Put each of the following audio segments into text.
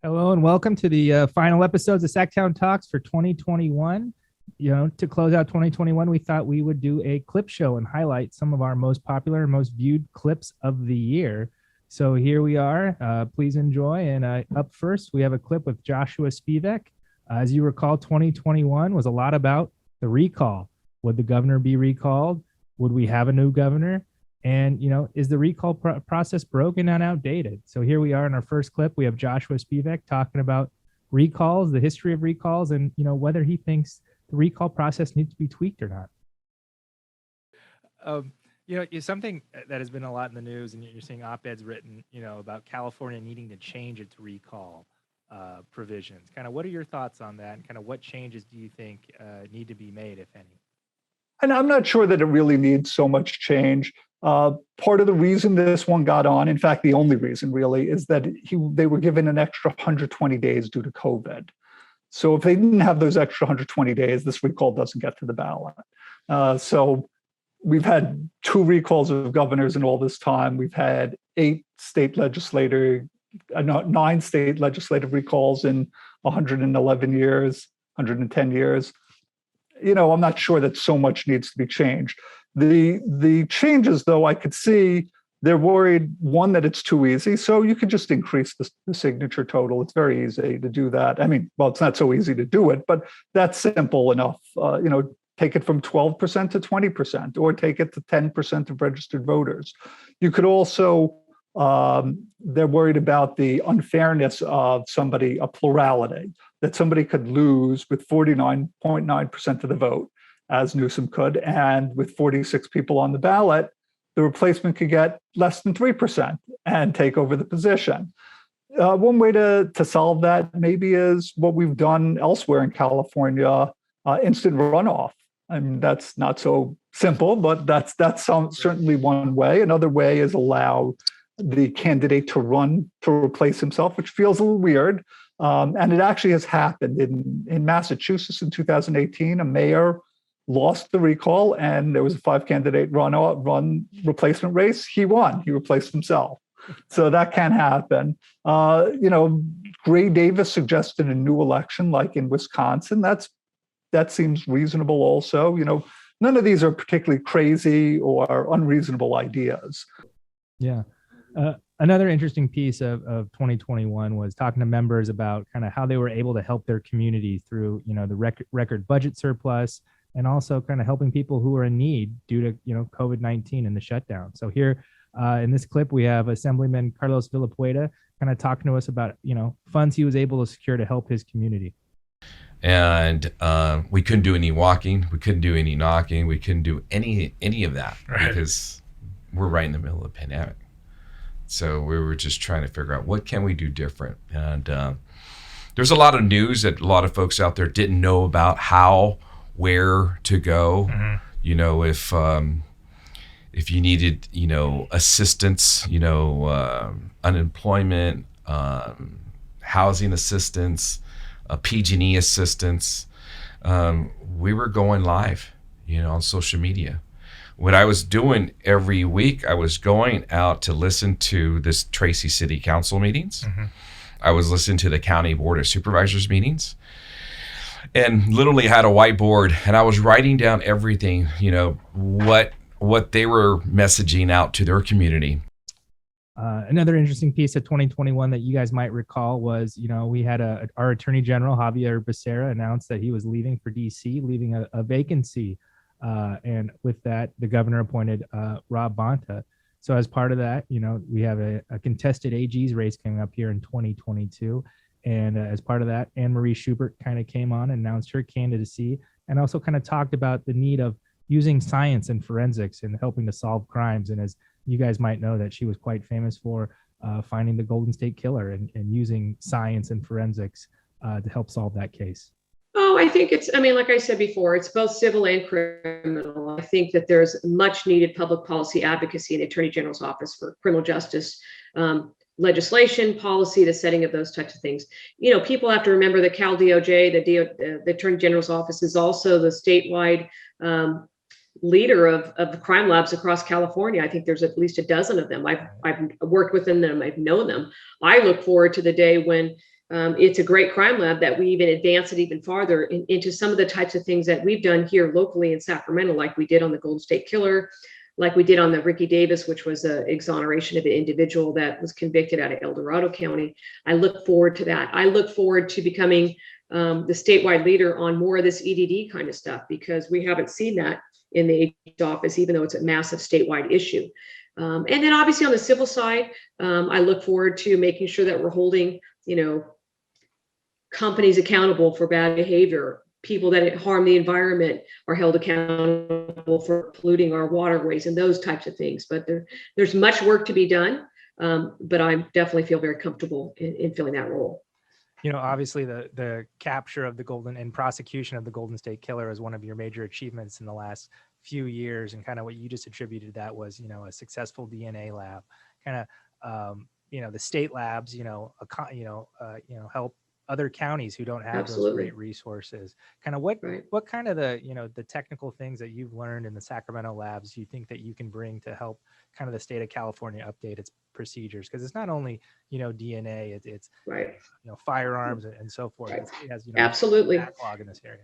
Hello and welcome to the final episodes of SacTown Talks for 2021. To close out 2021, we thought we would do a clip show and highlight some of our most popular and most viewed clips of the year. So here we are. Please enjoy. And up first, we have a clip with Joshua Spivak. As you recall, 2021 was a lot about the recall. Would the governor be recalled? Would we have a new governor? And, is the recall process broken and outdated? So here we are in our first clip. We have Joshua Spivak talking about recalls, the history of recalls, and, whether he thinks the recall process needs to be tweaked or not. Something that has been a lot in the news, and you're seeing op-eds written, about California needing to change its recall provisions. Kind of what are your thoughts on that? And kind of what changes do you think need to be made, if any? And I'm not sure that it really needs so much change. Part of the reason this one got on, in fact, the only reason really, is that they were given an extra 120 days due to COVID. So if they didn't have those extra 120 days, this recall doesn't get to the ballot. So we've had 2 recalls of governors in all this time. We've had 9 state legislative recalls in 111 years, 110 years. I'm not sure that so much needs to be changed. The changes, though, I could see they're worried, one, that it's too easy. So you could just increase the signature total. It's very easy to do that. I mean, well, it's not so easy to do it, but that's simple enough. Take it from 12% to 20%, or take it to 10% of registered voters. You could also, they're worried about the unfairness of a plurality, that somebody could lose with 49.9% of the vote, as Newsom could, and with 46 people on the ballot, the replacement could get less than 3% and take over the position. One way to solve that maybe is what we've done elsewhere in California, instant runoff. I mean, that's not so simple, but that's certainly one way. Another way is allow the candidate to run to replace himself, which feels a little weird. And it actually has happened in Massachusetts in 2018. A mayor lost the recall, and there was a 5-candidate run replacement race. He won. He replaced himself. So that can happen. Gray Davis suggested a new election, like in Wisconsin. That seems reasonable also. None of these are particularly crazy or unreasonable ideas. Yeah. Another interesting piece of 2021 was talking to members about kind of how they were able to help their community through, the record budget surplus, and also kind of helping people who are in need due to, COVID-19 and the shutdown. So here in this clip, we have Assemblyman Carlos Villapueta kind of talking to us about, funds he was able to secure to help his community. And we couldn't do any walking. We couldn't do any knocking. We couldn't do any of that, right, because we're right in the middle of the pandemic. So we were just trying to figure out what can we do different. And there's a lot of news that a lot of folks out there didn't know about where to go. Mm-hmm. If you needed, assistance, unemployment, housing assistance, PG&E assistance, we were going live, on social media. What I was doing every week, I was going out to listen to this Tracy City Council meetings. Mm-hmm. I was listening to the County Board of Supervisors meetings, and literally had a whiteboard, and I was writing down everything, what they were messaging out to their community. Another interesting piece of 2021 that you guys might recall was, we had our Attorney General, Javier Becerra, announced that he was leaving for DC, leaving a vacancy. And with that, the governor appointed Rob Bonta. So as part of that, we have a contested AG's race coming up here in 2022. And as part of that, Anne Marie Schubert kind of came on and announced her candidacy, and also kind of talked about the need of using science and forensics in helping to solve crimes. And as you guys might know, that she was quite famous for finding the Golden State Killer and using science and forensics to help solve that case. Oh, I think like I said before, it's both civil and criminal. I think that there's much needed public policy advocacy in the Attorney General's office for criminal justice, legislation, policy, the setting of those types of things. People have to remember that Cal DOJ, the Attorney General's office, is also the statewide leader of the crime labs across California. I think there's at least a dozen of them. I've worked within them. I've known them. I look forward to the day when it's a great crime lab that we even advance it even farther into some of the types of things that we've done here locally in Sacramento, like we did on the Golden State Killer, like we did on the Ricky Davis, which was an exoneration of an individual that was convicted out of El Dorado County. I look forward to that. I look forward to becoming the statewide leader on more of this EDD kind of stuff, because we haven't seen that in the AG's office, even though it's a massive statewide issue. And then obviously on the civil side, I look forward to making sure that we're holding, companies accountable for bad behavior. People that harm the environment are held accountable for polluting our waterways and those types of things. But there's much work to be done. But I definitely feel very comfortable in filling that role. Obviously the capture of the Golden and prosecution of the Golden State Killer is one of your major achievements in the last few years. And kind of what you just attributed to that was, a successful DNA lab, kind of, the state labs, help other counties who don't have Absolutely. those great resources. Kind of what kind of the technical things that you've learned in the Sacramento labs do you think that you can bring to help kind of the state of California update its procedures? Because it's not only, DNA, it's right. Firearms and so forth. Right. It has, absolutely backlog in this area.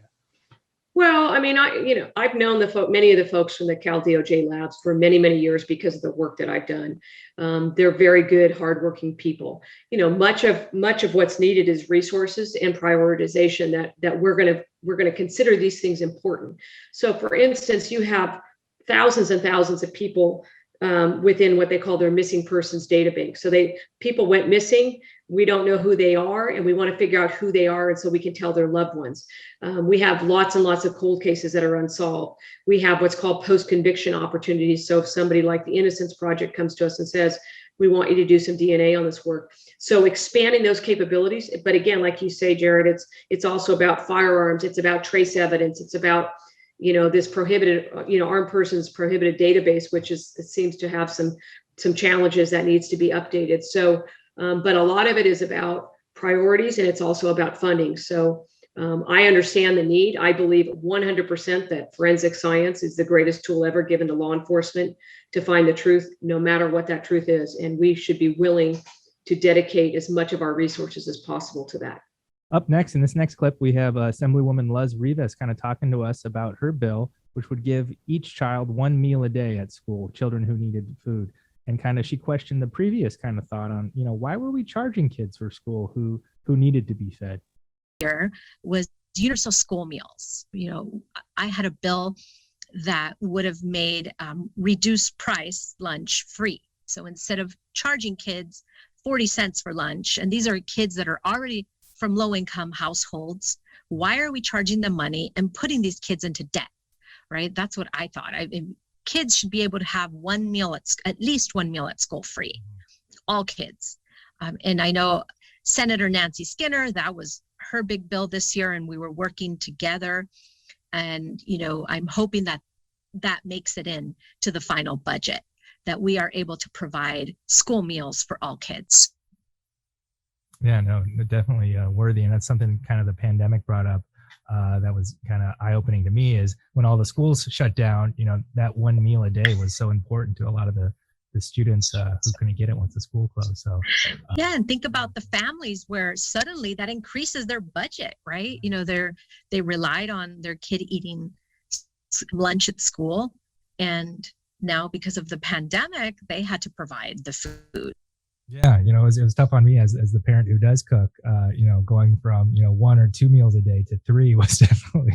Well, I mean, I've known many of the folks from the Cal DOJ labs for many, many years because of the work that I've done. They're very good, hardworking people. Much of what's needed is resources and prioritization that we're gonna consider these things important. So, for instance, you have thousands and thousands of people within what they call their missing persons data bank. So people went missing. We don't know who they are, and we want to figure out who they are, and so we can tell their loved ones. We have lots and lots of cold cases that are unsolved. We have what's called post-conviction opportunities. So if somebody like the Innocence Project comes to us and says, we want you to do some DNA on this work. So expanding those capabilities. But again, like you say, Jared, it's also about firearms. It's about trace evidence. It's about this prohibited, armed persons prohibited database, which it seems to have some challenges that needs to be updated. So, but a lot of it is about priorities, and it's also about funding. So I understand the need. I believe 100% that forensic science is the greatest tool ever given to law enforcement to find the truth, no matter what that truth is. And we should be willing to dedicate as much of our resources as possible to that. Up next, in this next clip, we have Assemblywoman Luz Rivas kind of talking to us about her bill, which would give each child one meal a day at school, children who needed food. And kind of she questioned the previous kind of thought on, why were we charging kids for school who needed to be fed? Here was universal school meals. I had a bill that would have made reduced price lunch free. So instead of charging kids 40 cents for lunch, and these are kids that are already from low-income households, why are we charging them money and putting these kids into debt, right? That's what I thought. Kids should be able to have at least one meal at school free, all kids. And I know Senator Nancy Skinner, that was her big bill this year, and we were working together. And, I'm hoping that makes it in to the final budget, that we are able to provide school meals for all kids. Yeah, no, definitely worthy. And that's something kind of the pandemic brought up that was kind of eye-opening to me, is when all the schools shut down, that one meal a day was so important to a lot of the students who couldn't get it once the school closed. So yeah, and think about the families where suddenly that increases their budget, right? They relied on their kid eating lunch at school, and now because of the pandemic, they had to provide the food. Yeah, it was tough on me as the parent who does cook. Going from 1 or 2 meals a day to 3 was definitely.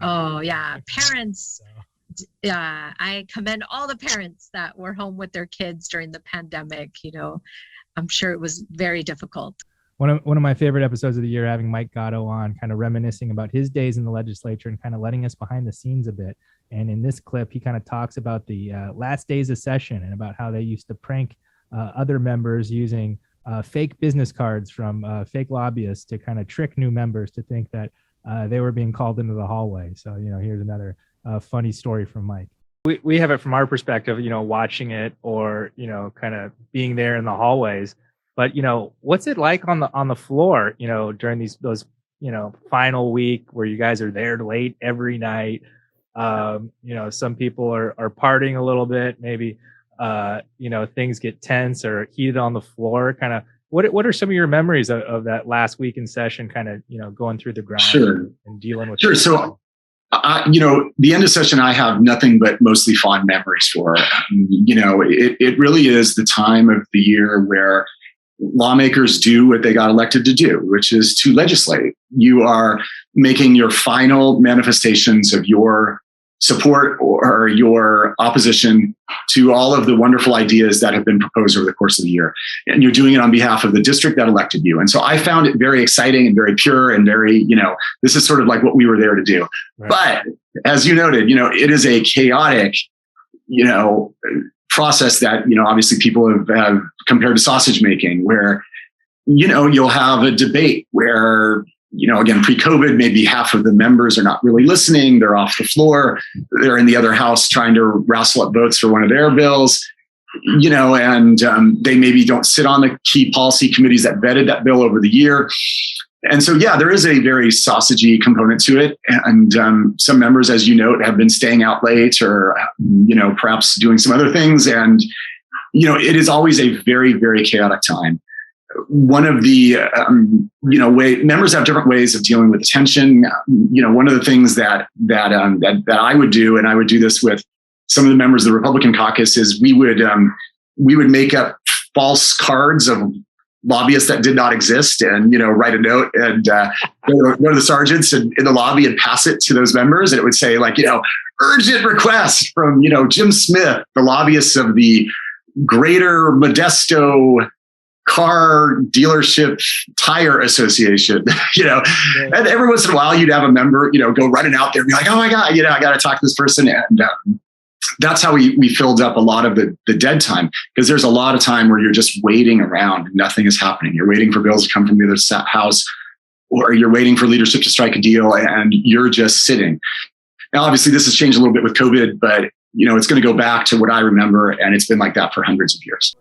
Oh yeah, parents. I commend all the parents that were home with their kids during the pandemic. I'm sure it was very difficult. One of my favorite episodes of the year, having Mike Gatto on, kind of reminiscing about his days in the legislature and kind of letting us behind the scenes a bit. And in this clip, he kind of talks about the last days of session and about how they used to prank other members using fake business cards from fake lobbyists to kind of trick new members to think that they were being called into the hallway. So, here's another funny story from Mike. We have it from our perspective, watching it or, kind of being there in the hallways. But, what's it like on the floor, during those final week where you guys are there late every night? Some people are partying a little bit, maybe, things get tense or heated on the floor. Kind of What are some of your memories of that last week in session, kind of, going through the grind Sure. and dealing with? Sure. So, the end of session, I have nothing but mostly fond memories for. It really is the time of the year where lawmakers do what they got elected to do, which is to legislate. You are making your final manifestations of your support or your opposition to all of the wonderful ideas that have been proposed over the course of the year. And you're doing it on behalf of the district that elected you. And so I found it very exciting and very pure and very, this is sort of like what we were there to do. Right. But as you noted, it is a chaotic, process that, obviously people have compared to sausage making, where, you'll have a debate where, again, pre-COVID, maybe half of the members are not really listening. They're off the floor. They're in the other house trying to wrestle up votes for one of their bills, and they maybe don't sit on the key policy committees that vetted that bill over the year. And so, there is a very sausagey component to it. And some members, as you note, have been staying out late or, perhaps doing some other things. And, it is always a very, very chaotic time. One of the, members have different ways of dealing with tension. One of the things that I would do, and I would do this with some of the members of the Republican caucus, is we would make up false cards of lobbyists that did not exist, and write a note and go to the sergeants in the lobby and pass it to those members, and it would say urgent request from Jim Smith, the lobbyist of the Greater Modesto Car Dealership Tire Association, and every once in a while you'd have a member, go running out there and be like, oh my God, I got to talk to this person. And that's how we filled up a lot of the dead time, because there's a lot of time where you're just waiting around. Nothing is happening. You're waiting for bills to come from the other house, or you're waiting for leadership to strike a deal, and you're just sitting. Now, obviously, this has changed a little bit with COVID, but it's going to go back to what I remember, and it's been like that for hundreds of years.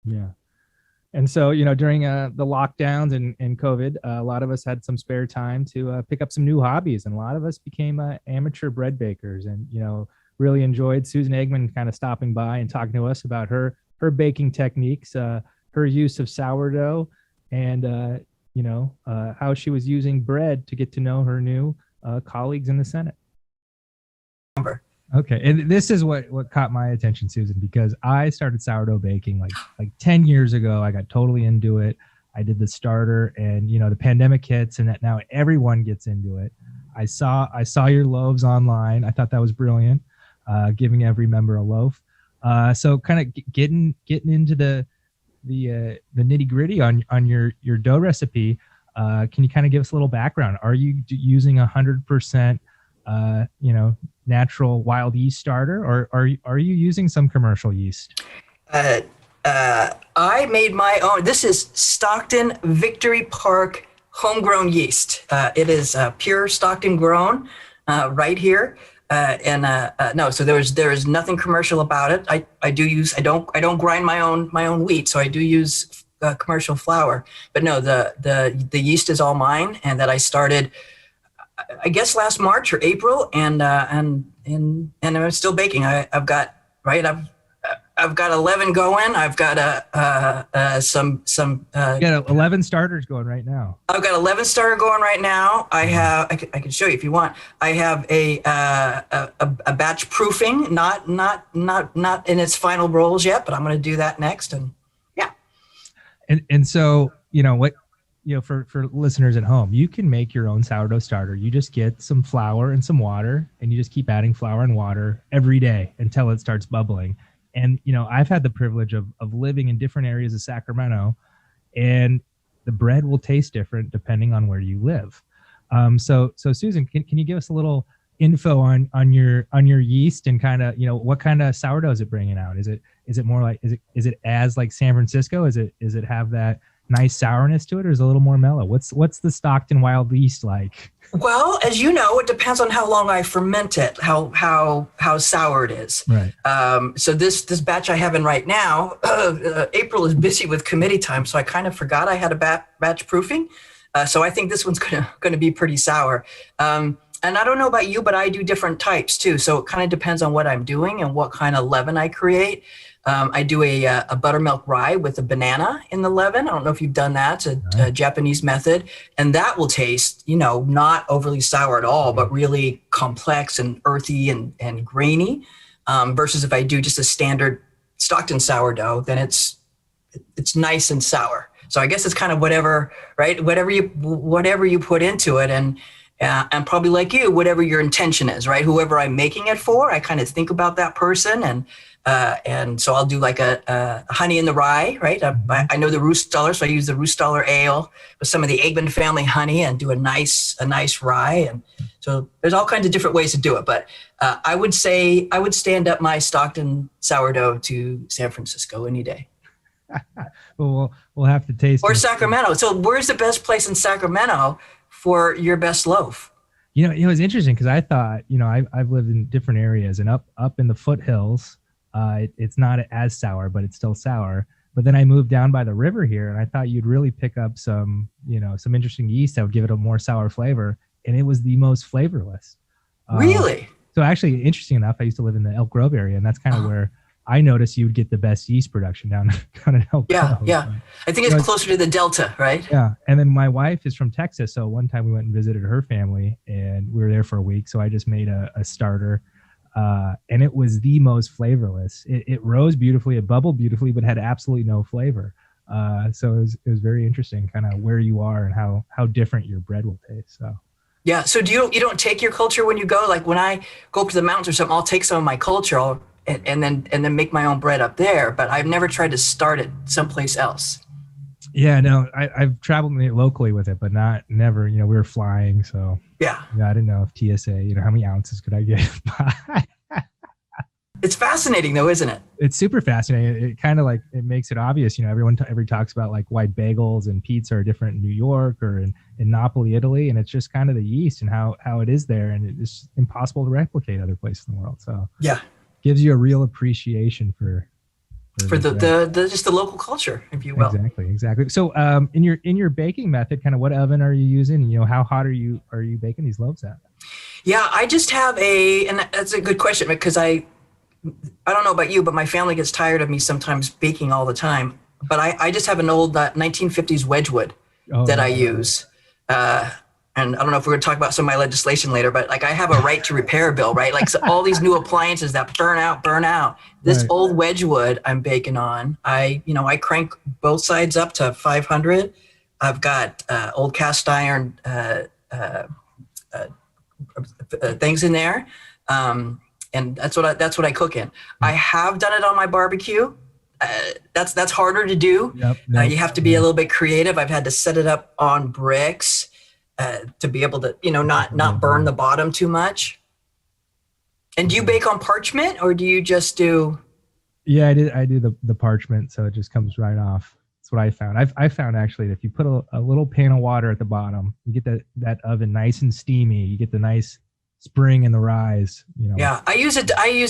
Yeah. And so, during the lockdowns and COVID, a lot of us had some spare time to pick up some new hobbies, and a lot of us became amateur bread bakers, and really enjoyed Susan Eggman kind of stopping by and talking to us about her baking techniques, her use of sourdough, and how she was using bread to get to know her new colleagues in the Senate. Okay, and this is what caught my attention, Susan, because I started sourdough baking like 10 years ago. I got totally into it. I did the starter, and the pandemic hits, and that now everyone gets into it. I saw your loaves online. I thought that was brilliant, giving every member a loaf. So kind of getting into the nitty gritty on your dough recipe. Can you kind of give us a little background? Are you using 100%? Natural wild yeast starter, or are you using some commercial yeast? I made my own. This is Stockton Victory Park homegrown yeast. It is pure Stockton grown right here. So there is nothing commercial about it. I don't grind my own wheat, so I do use commercial flour. But no, the yeast is all mine, and that I started, I guess, last March or April, and I'm still baking. I've got 11 going. I've got some. You got 11 starters going right now. I've got 11 starter going right now. I can show you if you want. I have a batch proofing, not in its final rolls yet, but I'm going to do that next. And yeah. And so what. For listeners at home, you can make your own sourdough starter. You just get some flour and some water, and you just keep adding flour and water every day until it starts bubbling. And, I've had the privilege of living in different areas of Sacramento, and the bread will taste different depending on where you live. So Susan, can you give us a little info on your yeast and kind of, what kind of sourdough is it bringing out? Is it more like, is it as like San Francisco? Is it have that nice sourness to it, or is it a little more mellow? What's the Stockton wild yeast like? Well, as you know, it depends on how long I ferment it, how sour it is. Right. So this batch I have in right now, April is busy with committee time, so I kind of forgot I had a batch proofing. So I think this one's gonna be pretty sour. And I don't know about you, but I do different types too. So it kind of depends on what I'm doing and what kind of leaven I create. I do a buttermilk rye with a banana in the leaven. I don't know if you've done that. It's a Japanese method. And that will taste, not overly sour at all, but really complex and earthy and grainy. Versus if I do just a standard Stockton sourdough, then it's nice and sour. So I guess it's kind of whatever, right? Whatever you put into it, and probably like you, whatever your intention is, right? Whoever I'm making it for, I kind of think about that person, and so I'll do like a honey in the rye, right? I know the Roostaller, so I use the Roostaller ale with some of the Eggman family honey and do a nice rye. And so there's all kinds of different ways to do it. But I would say I would stand up my Stockton sourdough to San Francisco any day. Well, we'll have to taste Or it. Sacramento. So where's the best place in Sacramento for your best loaf? It was interesting because I thought, I've lived in different areas, and up in the foothills, it's not as sour, but it's still sour. But then I moved down by the river here, and I thought you'd really pick up some interesting yeast that would give it a more sour flavor, and it was the most flavorless. Really? So actually, interesting enough, I used to live in the Elk Grove area, and that's kind of where I noticed you would get the best yeast production down in Elk Grove. Yeah. I think it's closer to the Delta, right? Yeah. And then my wife is from Texas. So one time we went and visited her family, and we were there for a week. So I just made a starter, and it was the most flavorless. It rose beautifully, it bubbled beautifully, but had absolutely no flavor. So it was very interesting kind of where you are and how different your bread will taste. So. Yeah. So you don't take your culture when you go? Like when I go up to the mountains or something, I'll take some of my culture and then make my own bread up there. But I've never tried to start it someplace else. Yeah, no, I've traveled locally with it, but never. We were flying, so yeah, I didn't know if TSA. How many ounces could I get? It's fascinating, though, isn't it? It's super fascinating. It kind of it makes it obvious. Everyone talks about why bagels and pizza are different in New York or in Napoli, Italy, and it's just kind of the yeast and how it is there, and it's impossible to replicate other places in the world. So yeah, gives you a real appreciation for the just the local culture, if you will. Exactly. So in your baking method, kind of what oven are you using? How hot are you baking these loaves at? Yeah, I just have and that's a good question, because I don't know about you, but my family gets tired of me sometimes baking all the time. But I just have an old 1950s Wedgwood that I use. And I don't know if we're going to talk about some of my legislation later, but I have a right to repair bill, right? So all these new appliances that burn out. This old Wedgwood I'm baking on, I crank both sides up to 500. I've got old cast iron things in there. And that's what I cook in. I have done it on my barbecue. That's harder to do. You have to be a little bit creative. I've had to set it up on bricks to be able to, not burn the bottom too much. And do you bake on parchment, or do you just do? Yeah, I do the parchment, so it just comes right off. That's what I found. I found actually that if you put a little pan of water at the bottom, you get that oven nice and steamy. You get the nice spring in the rise. Yeah, I use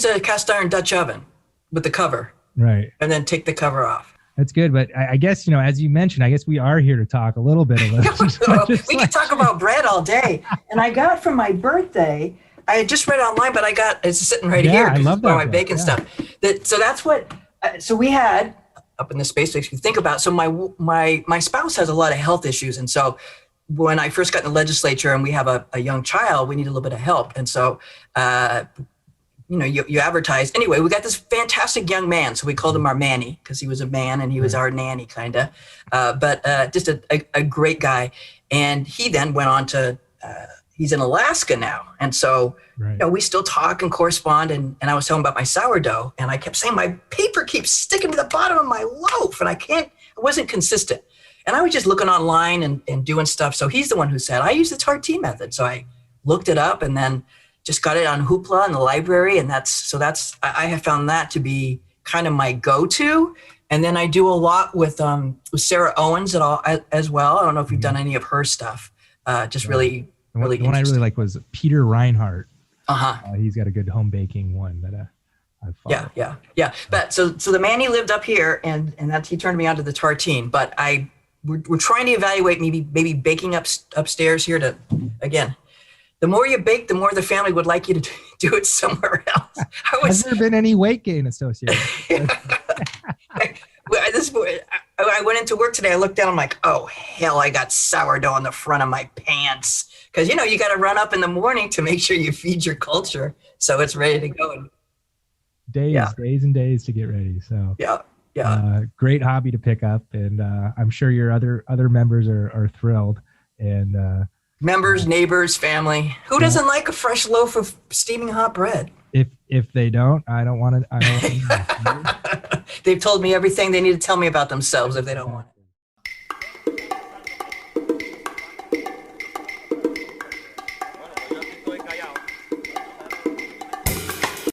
a cast iron Dutch oven with the cover. Right. And then take the cover off. That's good. But I guess, as you mentioned, I guess we are here to talk a little bit of this. We can talk about bread all day. And I got from my birthday, I had just read online, but it's sitting right here. I love that. My baking stuff. So that's what, so we had up in the space, if you think about, so my spouse has a lot of health issues. And so when I first got in the legislature and we have a young child, we need a little bit of help. And so, you advertise. Anyway, we got this fantastic young man. So we called him our Manny because he was a man and he was our nanny kind of, but just a great guy. And he then went on to, he's in Alaska now. And so, we still talk and correspond. And I was telling him about my sourdough, and I kept saying, my paper keeps sticking to the bottom of my loaf and I wasn't consistent. And I was just looking online and doing stuff. So he's the one who said, I use the tartine method. So I looked it up and then just got it on Hoopla in the library. And I have found that to be kind of my go-to. And then I do a lot with Sarah Owens as well. I don't know if you've done any of her stuff. Really the one I really like was Peter Reinhardt. He's got a good home baking one that I've followed. Yeah. But so the Manny lived up here, and he turned me onto the tartine. But we're trying to evaluate maybe baking upstairs here to, again, the more you bake, the more the family would like you to do it somewhere else. Has there been any weight gain associated? I went into work today. I looked down. I'm like, oh, hell, I got sourdough on the front of my pants. Because, you got to run up in the morning to make sure you feed your culture so it's ready to go. Days and days to get ready. So great hobby to pick up. And I'm sure your other members are thrilled. And members, neighbors, family. Who doesn't like a fresh loaf of steaming hot bread? If they don't, I don't want to know. They've told me everything they need to tell me about themselves if they don't want it.